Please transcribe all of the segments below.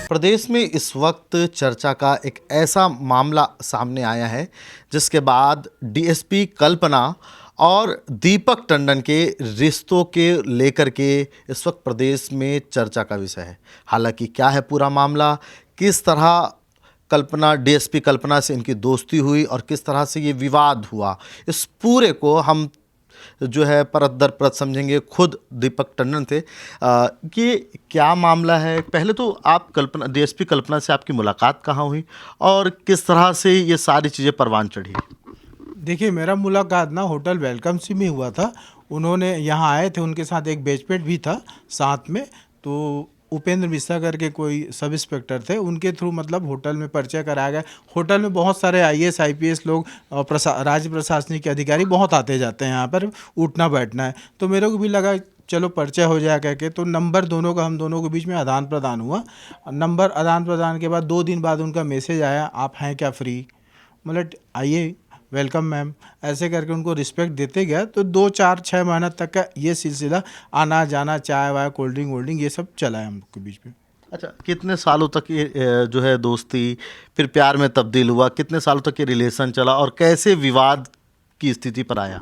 प्रदेश में इस वक्त चर्चा का एक ऐसा मामला सामने आया है जिसके बाद डीएसपी कल्पना और दीपक टंडन के रिश्तों के लेकर के इस वक्त प्रदेश में चर्चा का विषय है। हालांकि क्या है पूरा मामला, किस तरह कल्पना डीएसपी कल्पना से इनकी दोस्ती हुई और किस तरह से ये विवाद हुआ, इस पूरे को हम जो है परत दर परत समझेंगे खुद दीपक टंडन थे। कि क्या मामला है, पहले तो आप कल्पना डीएसपी कल्पना से आपकी मुलाकात कहाँ हुई और किस तरह से ये सारी चीज़ें परवान चढ़ी? देखिए, मेरा मुलाकात ना होटल वेलकम सी में हुआ था। उन्होंने यहाँ आए थे, उनके साथ एक बैचमेट भी था साथ में। तो उपेंद्र मिश्रा करके कोई सब इंस्पेक्टर थे, उनके थ्रू मतलब होटल में परिचय कराया गया। होटल में बहुत सारे आईएएस आईपीएस लोग और राज्य प्रशासनिक के अधिकारी बहुत आते जाते हैं, यहाँ पर उठना बैठना है। तो मेरे को भी लगा चलो परिचय हो जाए कह के, तो नंबर दोनों का हम दोनों के बीच में आदान प्रदान हुआ। नंबर आदान प्रदान के बाद 2 दिन बाद उनका मैसेज आया, आप हैं क्या फ्री? मतलब आइए, वेलकम मैम, ऐसे करके उनको रिस्पेक्ट देते गया। तो 2 4 6 महीना तक का ये सिलसिला आना जाना, चाय वाय, कोल्ड ड्रिंक वोल्ड ड्रिंक, ये सब चला है हम लोग के बीच में। अच्छा, कितने सालों तक ये जो है दोस्ती फिर प्यार में तब्दील हुआ, कितने सालों तक ये रिलेशन चला और कैसे विवाद की स्थिति पर आया?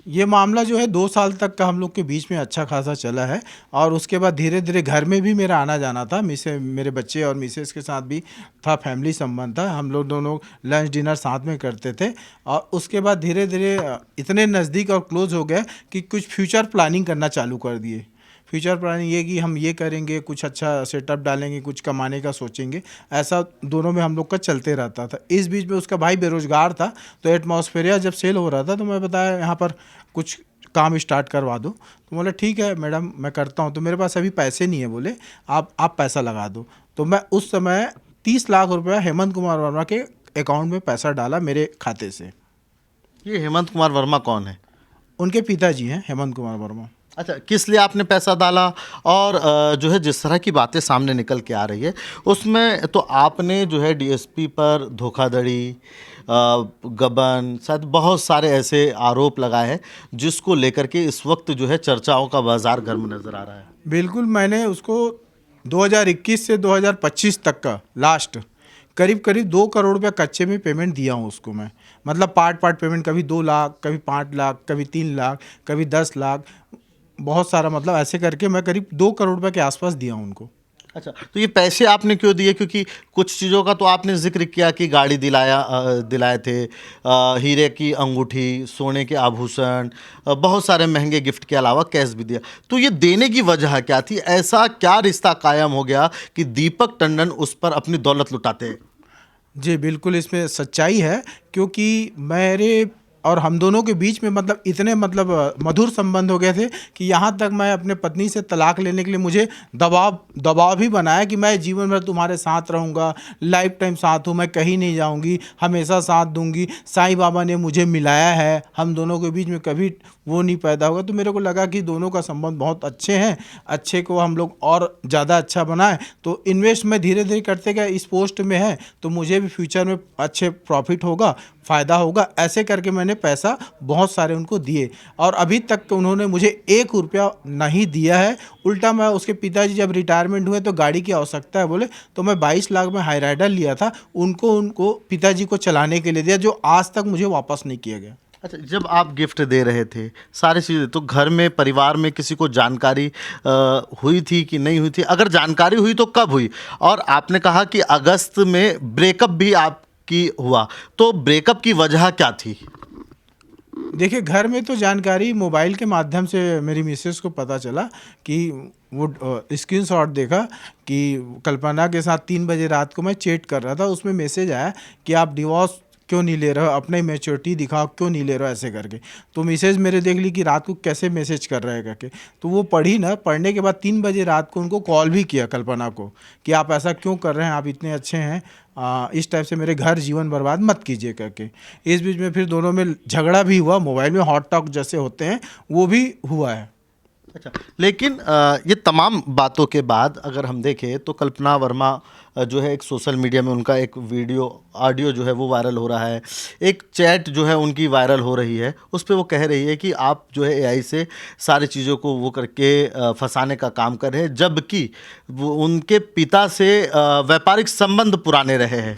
ये मामला जो है 2 साल तक का हम लोग के बीच में अच्छा खासा चला है। और उसके बाद धीरे धीरे घर में भी मेरा आना जाना था, मेरे बच्चे और मिसेस के साथ भी था, फैमिली संबंध था। हम लोग दोनों लंच डिनर साथ में करते थे। और उसके बाद धीरे धीरे इतने नज़दीक और क्लोज हो गए कि कुछ फ्यूचर प्लानिंग करना चालू कर दिए। फ्यूचर प्लानिंग ये कि हम ये करेंगे, कुछ अच्छा सेटअप डालेंगे, कुछ कमाने का सोचेंगे, ऐसा दोनों में हम लोग का चलते रहता था। इस बीच में उसका भाई बेरोजगार था, तो एटमॉस्फेरिया जब सेल हो रहा था तो मैं बताया यहाँ पर कुछ काम स्टार्ट करवा दो। तो बोले ठीक है मैडम, मैं करता हूँ। तो मेरे पास अभी पैसे नहीं है, बोले आप पैसा लगा दो। तो मैं उस समय 30 लाख रुपया हेमंत कुमार वर्मा के अकाउंट में पैसा डाला मेरे खाते से। ये हेमंत कुमार वर्मा कौन है? उनके पिताजी हैं हेमंत कुमार वर्मा। अच्छा, किस लिए आपने पैसा डाला? और जो है जिस तरह की बातें सामने निकल के आ रही है उसमें तो आपने जो है डीएसपी पर धोखाधड़ी, गबन, शायद बहुत सारे ऐसे आरोप लगाए हैं जिसको लेकर के इस वक्त जो है चर्चाओं का बाजार गर्म नज़र आ रहा है। बिल्कुल, मैंने उसको 2021 से 2025 तक का लास्ट करीब करीब 2 करोड़ रुपया कच्चे में पेमेंट दिया हूँ उसको मैं। मतलब पार्ट पेमेंट, कभी 2 लाख, कभी 5 लाख, कभी 3 लाख, कभी 10 लाख, बहुत सारा, मतलब ऐसे करके मैं करीब 2 करोड़ रुपये के आसपास दिया हूँ उनको। अच्छा, तो ये पैसे आपने क्यों दिए? क्योंकि कुछ चीज़ों का तो आपने जिक्र किया कि गाड़ी दिलाए थे, हीरे की अंगूठी, सोने के आभूषण, बहुत सारे महंगे गिफ्ट के अलावा कैश भी दिया। तो ये देने की वजह क्या थी? ऐसा क्या रिश्ता कायम हो गया कि दीपक टंडन उस पर अपनी दौलत लुटाते हैं? जी बिल्कुल, इसमें सच्चाई है, क्योंकि मेरे और हम दोनों के बीच में मतलब इतने मतलब मधुर संबंध हो गए थे कि यहाँ तक मैं अपने पत्नी से तलाक लेने के लिए मुझे दबाव भी बनाया कि मैं जीवन भर तुम्हारे साथ रहूँगा, लाइफ टाइम साथ हूँ, मैं कहीं नहीं जाऊँगी, हमेशा साथ दूँगी। साईं बाबा ने मुझे मिलाया है, हम दोनों के बीच में कभी वो नहीं पैदा होगा। तो मेरे को लगा कि दोनों का संबंध बहुत अच्छे हैं, अच्छे को हम लोग और ज़्यादा अच्छा बनाएं। तो इन्वेस्ट मैं धीरे धीरे करते गया, इस पोस्ट में है तो मुझे भी फ्यूचर में अच्छे प्रॉफिट होगा, फ़ायदा होगा, ऐसे करके मैंने पैसा बहुत सारे उनको दिए। और अभी तक उन्होंने मुझे 1 रुपया नहीं दिया है। उल्टा मैं, उसके पिताजी जब रिटायरमेंट हुए तो गाड़ी की आवश्यकता है बोले, तो मैं 22 लाख में हाई राइडर लिया था, उनको पिताजी को चलाने के लिए दिया, जो आज तक मुझे वापस नहीं किया गया। अच्छा, जब आप गिफ्ट दे रहे थे सारी चीज़ें, तो घर में परिवार में किसी को जानकारी हुई थी कि नहीं हुई थी? अगर जानकारी हुई तो कब हुई? और आपने कहा कि अगस्त में ब्रेकअप भी आपकी हुआ, तो ब्रेकअप की वजह क्या थी? देखिए, घर में तो जानकारी मोबाइल के माध्यम से मेरी मिसेस को पता चला कि वो स्क्रीनशॉट देखा कि कल्पना के साथ 3 बजे रात को मैं चैट कर रहा था। उसमें मैसेज आया कि आप डिवोर्स क्यों नहीं ले रहे हो, अपने मैच्योरिटी दिखाओ, क्यों नहीं ले रहे हो, ऐसे करके। तो मिसेज मेरे देख ली कि रात को कैसे मैसेज कर रहे हैं करके। तो वो पढ़ी ना, पढ़ने के बाद 3 बजे रात को उनको कॉल भी किया कल्पना को कि आप ऐसा क्यों कर रहे हैं, आप इतने अच्छे हैं, इस टाइप से मेरे घर जीवन बर्बाद मत कीजिए करके। इस बीच में फिर दोनों में झगड़ा भी हुआ, मोबाइल में हॉट टॉक जैसे होते हैं वो भी हुआ है। अच्छा, लेकिन ये तमाम बातों के बाद अगर हम देखें तो कल्पना वर्मा जो है एक सोशल मीडिया में उनका एक वीडियो ऑडियो जो है वो वायरल हो रहा है, एक चैट जो है उनकी वायरल हो रही है, उस पे वो कह रही है कि आप जो है एआई से सारी चीज़ों को वो करके फंसाने का काम कर रहे हैं, जबकि वो उनके पिता से व्यापारिक संबंध पुराने रहे हैं।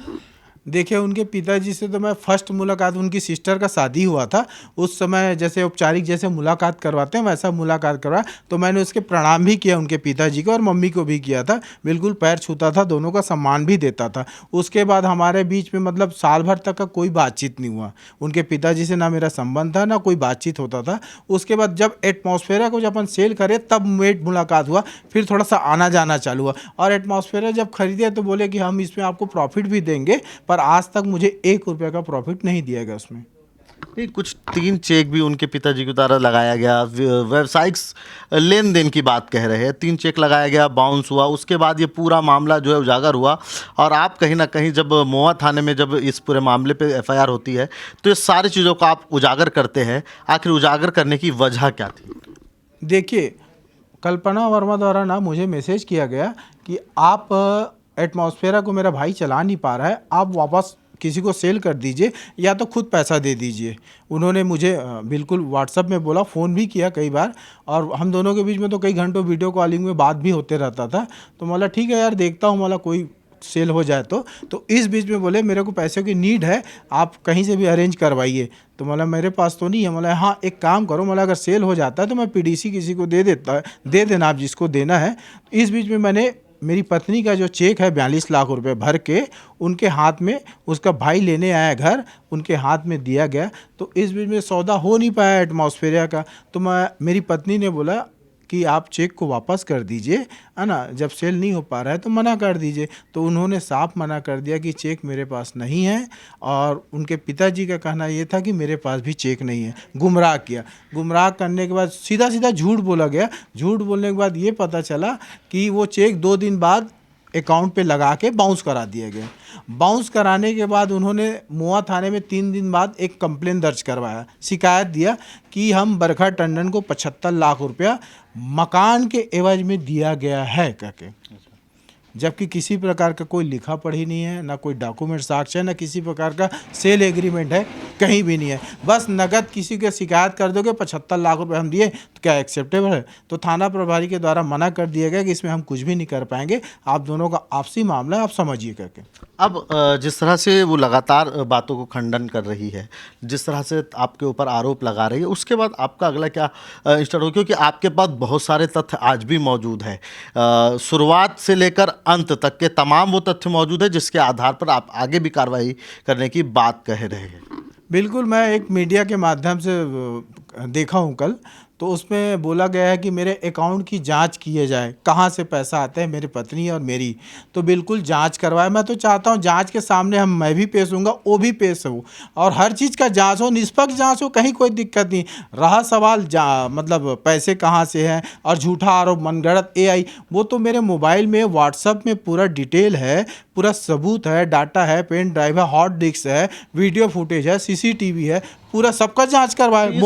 देखिए, उनके पिताजी से तो मैं फर्स्ट मुलाकात, उनकी सिस्टर का शादी हुआ था, उस समय जैसे औपचारिक जैसे मुलाकात करवाते हैं वैसा मुलाकात करवाया, तो मैंने उसके प्रणाम भी किया, उनके पिताजी को और मम्मी को भी किया था, बिल्कुल पैर छूता था, दोनों का सम्मान भी देता था। उसके बाद हमारे बीच में मतलब साल भर तक का कोई बातचीत नहीं हुआ, उनके पिताजी से ना मेरा संबंध था ना कोई बातचीत होता था। उसके बाद जब एटमॉस्फेरा को जब अपन सेल करे तब मेट मुलाकात हुआ, फिर थोड़ा सा आना जाना चालू हुआ, और एटमॉस्फेरा जब खरीदे तो बोले कि हम इसमें आपको प्रॉफिट भी देंगे, पर आज तक मुझे 1 रुपये का प्रॉफिट नहीं दिया गया उसमें। नहीं, कुछ 3 चेक भी उनके पिताजी के द्वारा लगाया गया, व्यावसायिक लेन देन की बात कह रहे हैं, 3 चेक लगाया गया, बाउंस हुआ, उसके बाद ये पूरा मामला जो है उजागर हुआ, और आप कहीं ना कहीं जब महुआ थाने में जब इस पूरे मामले पे एफआईआर होती है तो ये सारी चीज़ों को आप उजागर करते हैं, आखिर उजागर करने की वजह क्या थी? देखिए, कल्पना वर्मा द्वारा ना मुझे मैसेज किया गया कि आप एटमॉस्फेरा को मेरा भाई चला नहीं पा रहा है, आप वापस किसी को सेल कर दीजिए या तो खुद पैसा दे दीजिए। उन्होंने मुझे बिल्कुल व्हाट्सएप में बोला, फ़ोन भी किया कई बार, और हम दोनों के बीच में तो कई घंटों वीडियो कॉलिंग में बात भी होते रहता था। तो बोला ठीक है यार, देखता हूँ, बोला कोई सेल हो जाए तो इस बीच में बोले मेरे को पैसों की नीड है, आप कहीं से भी अरेंज करवाइए। तो बोला मेरे पास तो नहीं है। बोला हाँ, एक काम करो, बोला अगर सेल हो जाता है तो मैं पीडीसी किसी को दे देना, आप जिसको देना है। इस बीच में मैंने मेरी पत्नी का जो चेक है 42 लाख रुपए भर के उनके हाथ में, उसका भाई लेने आया घर, उनके हाथ में दिया गया। तो इस बीच में सौदा हो नहीं पाया एटमॉस्फेरिया का, तो मेरी पत्नी ने बोला कि आप चेक को वापस कर दीजिए, है ना, जब सेल नहीं हो पा रहा है तो मना कर दीजिए। तो उन्होंने साफ मना कर दिया कि चेक मेरे पास नहीं है, और उनके पिताजी का कहना ये था कि मेरे पास भी चेक नहीं है। गुमराह किया, गुमराह करने के बाद सीधा सीधा झूठ बोला गया। झूठ बोलने के बाद ये पता चला कि वो चेक 2 दिन बाद अकाउंट पे लगा के बाउंस करा दिया गया। बाउंस कराने के बाद उन्होंने महुआ थाने में 3 दिन बाद एक कंप्लेन दर्ज करवाया, शिकायत दिया कि हम बरखा टंडन को 75 लाख रुपया मकान के एवज में दिया गया है करके, जबकि किसी प्रकार का कोई लिखा पढ़ी नहीं है, ना कोई डॉक्यूमेंट साक्ष्य है, ना किसी प्रकार का सेल एग्रीमेंट है, कहीं भी नहीं है। बस नगद किसी के शिकायत कर दोगे 75 लाख रुपए हम दिए तो क्या एक्सेप्टेबल है? तो थाना प्रभारी के द्वारा मना कर दिया गया कि इसमें हम कुछ भी नहीं कर पाएंगे, आप दोनों का आपसी मामला है, आप समझिए करके। अब जिस तरह से वो लगातार बातों को खंडन कर रही है, जिस तरह से आपके ऊपर आरोप लगा रही है, उसके बाद आपका अगला क्या स्टार्ट हो, क्योंकि आपके पास बहुत सारे तथ्य आज भी मौजूद हैं, शुरुआत से लेकर अंत तक के तमाम वो तथ्य मौजूद है जिसके आधार पर आप आगे भी कार्रवाई करने की बात कह रहे हैं। बिल्कुल, मैं एक मीडिया के माध्यम से देखा हूँ कल, तो उसमें बोला गया है कि मेरे अकाउंट की जांच किए जाए, कहाँ से पैसा आता है, मेरी पत्नी और मेरी। तो बिल्कुल जांच करवाए। मैं तो चाहता हूँ जांच के सामने मैं भी पेश होऊंगा, वो भी पेश हो, और हर चीज़ का जांच हो, निष्पक्ष जांच हो, कहीं कोई दिक्कत नहीं। रहा सवाल मतलब पैसे कहाँ से हैं और झूठा आरोप, मनगढ़ंत एआई, वो तो मेरे मोबाइल में व्हाट्सएप में पूरा डिटेल है, पूरा सबूत है, डाटा है, पेन ड्राइव है, हार्ड डिस्क है, वीडियो फुटेज है, सीसीटीवी है, पूरा सबका जांच करवाए।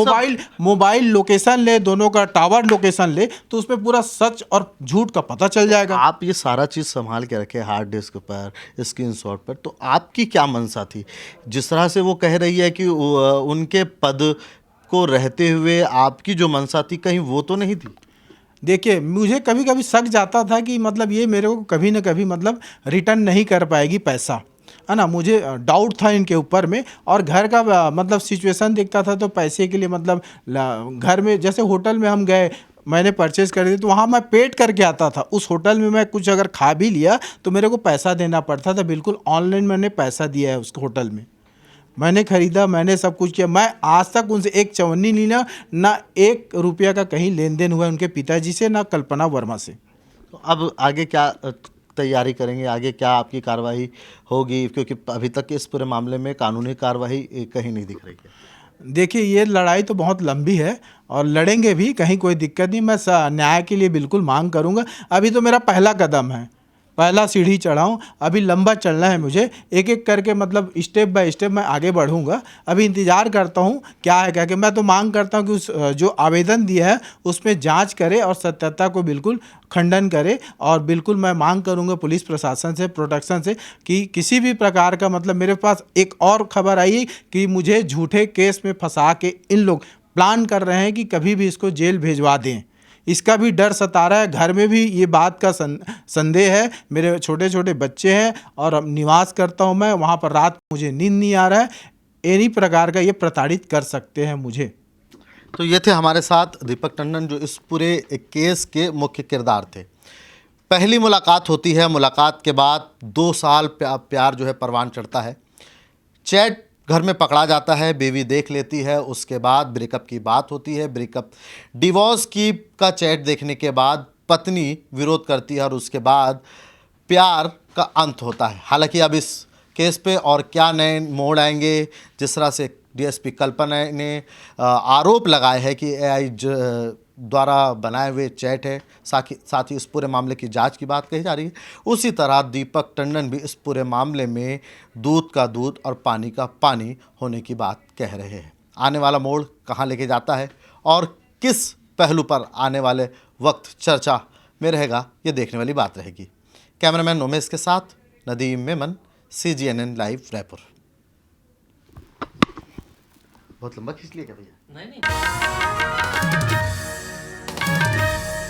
मोबाइल लोकेशन ले, दोनों का टावर लोकेशन ले, तो उसमें पूरा सच और झूठ का पता चल जाएगा। आप ये सारा चीज़ संभाल के रखे हार्ड डिस्क पर, स्क्रीनशॉट पर, तो आपकी क्या मंशा थी? जिस तरह से वो कह रही है कि उनके पद को रहते हुए आपकी जो मंशा थी, कहीं वो तो नहीं थी? देखिए, मुझे कभी कभी शक जाता था कि मतलब ये मेरे को कभी ना कभी मतलब रिटर्न नहीं कर पाएगी पैसा, है ना। मुझे डाउट था इनके ऊपर में, और घर का मतलब सिचुएशन देखता था तो पैसे के लिए मतलब घर में, जैसे होटल में हम गए, मैंने परचेज़ कर दी तो वहाँ मैं पेड करके आता था। उस होटल में मैं कुछ अगर खा भी लिया तो मेरे को पैसा देना पड़ता था। बिल्कुल ऑनलाइन मैंने पैसा दिया है उस होटल में, मैंने ख़रीदा, मैंने सब कुछ किया। मैं आज तक उनसे एक चवन्नी नहीं लिया, ना 1 रुपया का कहीं लेन देन हुआ है उनके पिताजी से, ना कल्पना वर्मा से। तो अब आगे क्या तैयारी करेंगे, आगे क्या आपकी कार्रवाई होगी, क्योंकि अभी तक इस पूरे मामले में कानूनी कार्रवाई कहीं नहीं दिख रही है? देखिए, ये लड़ाई तो बहुत लंबी है और लड़ेंगे भी, कहीं कोई दिक्कत नहीं। मैं न्याय के लिए बिल्कुल मांग करूंगा। अभी तो मेरा पहला कदम है, पहला सीढ़ी चढ़ा हूँ, अभी लंबा चलना है मुझे, एक एक करके मतलब स्टेप बाय स्टेप मैं आगे बढ़ूंगा। अभी इंतज़ार करता हूँ क्या है क्या कि मैं तो मांग करता हूँ कि उस जो आवेदन दिया है उसमें जांच करे और सत्यता को बिल्कुल खंडन करे। और बिल्कुल मैं मांग करूंगा पुलिस प्रशासन से, प्रोटेक्शन से, कि किसी भी प्रकार का मतलब मेरे पास एक और खबर आई है कि मुझे झूठे केस में फंसा के इन लोग प्लान कर रहे हैं कि कभी भी इसको जेल भेजवा दें। इसका भी डर सता रहा है, घर में भी ये बात का संदेह है। मेरे छोटे छोटे बच्चे हैं और अब निवास करता हूँ मैं वहाँ पर, रात को मुझे नींद नहीं आ रहा है। इन्हीं प्रकार का ये प्रताड़ित कर सकते हैं मुझे। तो ये थे हमारे साथ दीपक टंडन, जो इस पूरे केस के मुख्य किरदार थे। पहली मुलाकात होती है, मुलाकात के बाद 2 साल प्यार जो है परवान चढ़ता है। चैट घर में पकड़ा जाता है, बीवी देख लेती है, उसके बाद ब्रेकअप की बात होती है। ब्रेकअप डिवोर्स की का चैट देखने के बाद पत्नी विरोध करती है और उसके बाद प्यार का अंत होता है। हालांकि अब इस केस पे और क्या नए मोड़ आएंगे, जिस तरह से डीएसपी कल्पना ने आरोप लगाए है कि एआई द्वारा बनाए हुए चैट है, साथ ही इस पूरे मामले की जांच की बात कही जा रही है, उसी तरह दीपक टंडन भी इस पूरे मामले में दूध का दूध और पानी का पानी होने की बात कह रहे हैं। आने वाला मोड़ कहाँ लेके जाता है और किस पहलू पर आने वाले वक्त चर्चा में रहेगा, ये देखने वाली बात रहेगी। कैमरामैन उमेश के साथ नदीम मेमन, CGNN लाइव रायपुर। बहुत लंबा खींच लिया क्या भैया? नहीं।